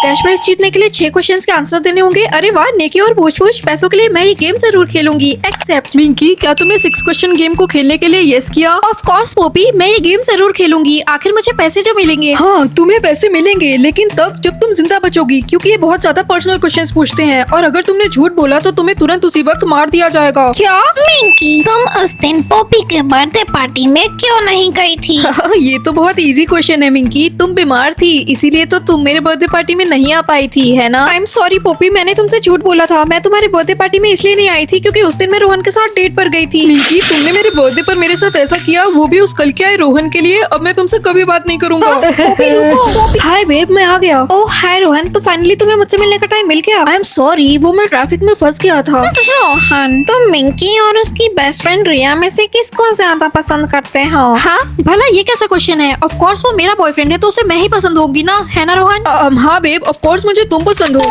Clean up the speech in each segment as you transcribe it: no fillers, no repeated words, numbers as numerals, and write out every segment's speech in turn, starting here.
Cash prize जीतने के लिए 6 क्वेश्चंस के आंसर देने होंगे। अरे वाह, नेकी और पूछ पैसों के लिए मैं ये गेम जरूर खेलूंगी। एक्सेप्ट। मिंकी, क्या तुमने 6 क्वेश्चन गेम को खेलने के लिए यस किया? ऑफ कोर्स पोपी, मैं ये गेम जरूर खेलूंगी। आखिर मुझे पैसे जो मिलेंगे। हाँ, तुम्हें पैसे मिलेंगे, लेकिन तब जब तुम जिंदा बचोगी, क्योंकि ये बहुत ज्यादा पर्सनल क्वेश्चंस पूछते हैं और अगर तुमने झूठ बोला तो तुम्हें तुरंत उसी वक्त मार दिया जाएगा। क्या? मिंकी, तुम उस दिन पोपी के बर्थडे पार्टी में क्यों नहीं गई थी? ये तो बहुत इजी क्वेश्चन है मिंकी, तुम बीमार थी इसीलिए तो तुम मेरे बर्थडे पार्टी में नहीं आ पाई थी, है ना? आई एम सॉरी पोपी, मैंने तुमसे झूठ बोला था। मैं तुम्हारे बर्थडे पार्टी में इसलिए नहीं आई थी क्योंकि उस दिन मैं रोहन के साथ डेट पर गई थी। मिंकी, तुमने मेरे बर्थडे पर मेरे साथ ऐसा किया, वो भी उस कल के आए रोहन के लिए। अब मैं तुमसे कभी बात नहीं करूंगा। पोपी रुको। हाय बेब, मैं आ गया। ओह हाय रोहन, तो फाइनली तुम्हें मुझसे मिलने का टाइम मिल गया। आई एम सॉरी, वो मैं ट्रैफिक में फंस गया था। रोहन, तुम मिंकी और उसकी बेस्ट फ्रेंड रिया में से किसको ज्यादा पसंद करते हो? हाँ भला ये कैसा क्वेश्चन है? ऑफ कोर्स वो मेरा बॉयफ्रेंड है तो उसे मैं ही पसंद होगी ना, है ना रोहन? हाँ बेब, ऑफ कोर्स मुझे तुम पसंद हो।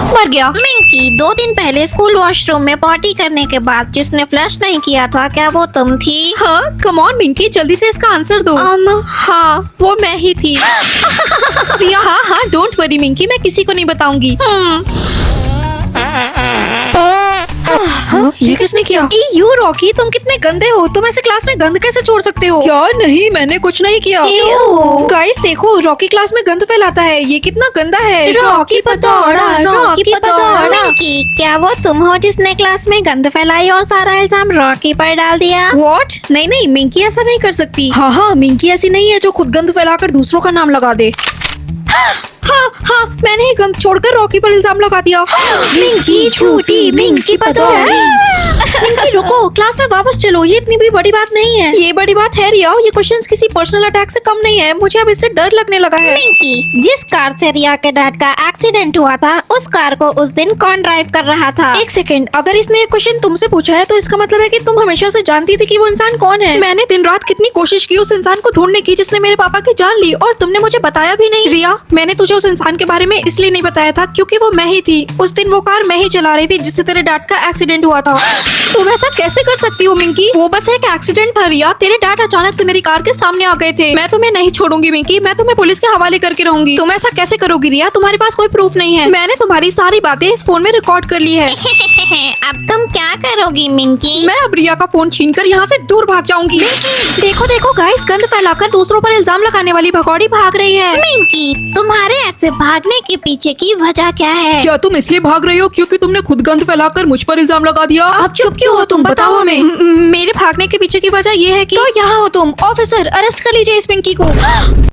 मर गया। मिंकी, 2 दिन पहले स्कूल वॉशरूम में पार्टी करने के बाद जिसने फ्लश नहीं किया था, क्या वो तुम थी? हाँ कम ऑन मिंकी, जल्दी से इसका आंसर दो। हाँ वो मैं ही थी। रिया, हाँ डोंट वरी मिंकी, मैं किसी को नहीं बताऊंगी। हाँ, ये किसने किया? यू रॉकी, तुम कितने गंदे हो। तुम ऐसे क्लास में गंद कैसे छोड़ सकते हो? क्या? नहीं, मैंने कुछ नहीं किया। गाइस देखो, रॉकी क्लास में गंद फैलाता है। ये कितना गंदा है। रॉकी पतौड़ा, रॉकी पतौड़ा। मिंकी, क्या वो तुम हो जिसने क्लास में गंद फैलाई और सारा इल्जाम रॉकी पर डाल दिया? व्हाट? नहीं मिंकी ऐसा नहीं कर सकती। हाँ, मिंकी ऐसी नहीं है जो खुद गंद फैलाकर दूसरों का नाम लगा दे। हाँ मैंने ही गंद छोड़कर रॉकी पर इल्जाम लगा दिया। मिंकी झूठी, मिंकी पतौड़ी। मिंकी रुको, क्लास में वापस चलो, ये इतनी भी बड़ी बात नहीं है। ये बड़ी बात है रिया, ये क्वेश्चंस किसी पर्सनल अटैक से कम नहीं है। मुझे अब इससे डर लगने लगा है। मिंकी, जिस कार से रिया के डैड का एक्सीडेंट हुआ था, उस कार को उस दिन कौन ड्राइव कर रहा था? एक सेकंड, अगर इसने ये क्वेश्चन तुमसे पूछा है तो इसका मतलब है कि तुम हमेशा से जानती थी कि वो इंसान कौन है। मैंने दिन रात कितनी कोशिश की उस इंसान को ढूंढने की जिसने मेरे पापा की जान ली, और तुमने मुझे बताया भी नहीं। रिया, मैंने तुझे उस इंसान के बारे में इसलिए नहीं बताया था क्योंकि वो मैं ही थी। उस दिन वो कार मैं ही चला रही थी जिससे तेरे डैड का एक्सीडेंट हुआ था। तुम ऐसा कैसे कर सकती हो मिंकी? वो बस एक एक्सीडेंट था रिया। तेरे डैड अचानक से मेरी कार के सामने आ गए थे। मैं तुम्हें नहीं छोड़ूंगी मिंकी, मैं तुम्हें पुलिस के हवाले करके रहूंगी। तुम ऐसा कैसे करोगी रिया? तुम्हारे पास कोई प्रूफ नहीं है। मैंने तुम्हारी सारी बातें इस फोन में रिकॉर्ड कर ली है। अब तुम क्या करोगी मिंकी? मैं अब रिया का फोन छीनकर यहाँ से दूर भाग जाऊंगी। देखो देखो गाइस, गंद फैलाकर दूसरों पर इल्जाम लगाने वाली भगौड़ी भाग रही है। मिंकी, तुम्हारे ऐसे भागने के पीछे की वजह क्या है? क्या तुम इसलिए भाग रही हो क्योंकि तुमने खुद गंद फैलाकर मुझ पर इल्जाम लगा दिया? आप चुप क्यों हो? तुम बताओ हमें। मेरे भागने के पीछे की वजह ये है कि तो यहाँ हो तुम। ऑफिसर, अरेस्ट कर लीजिए इस मिंकी को।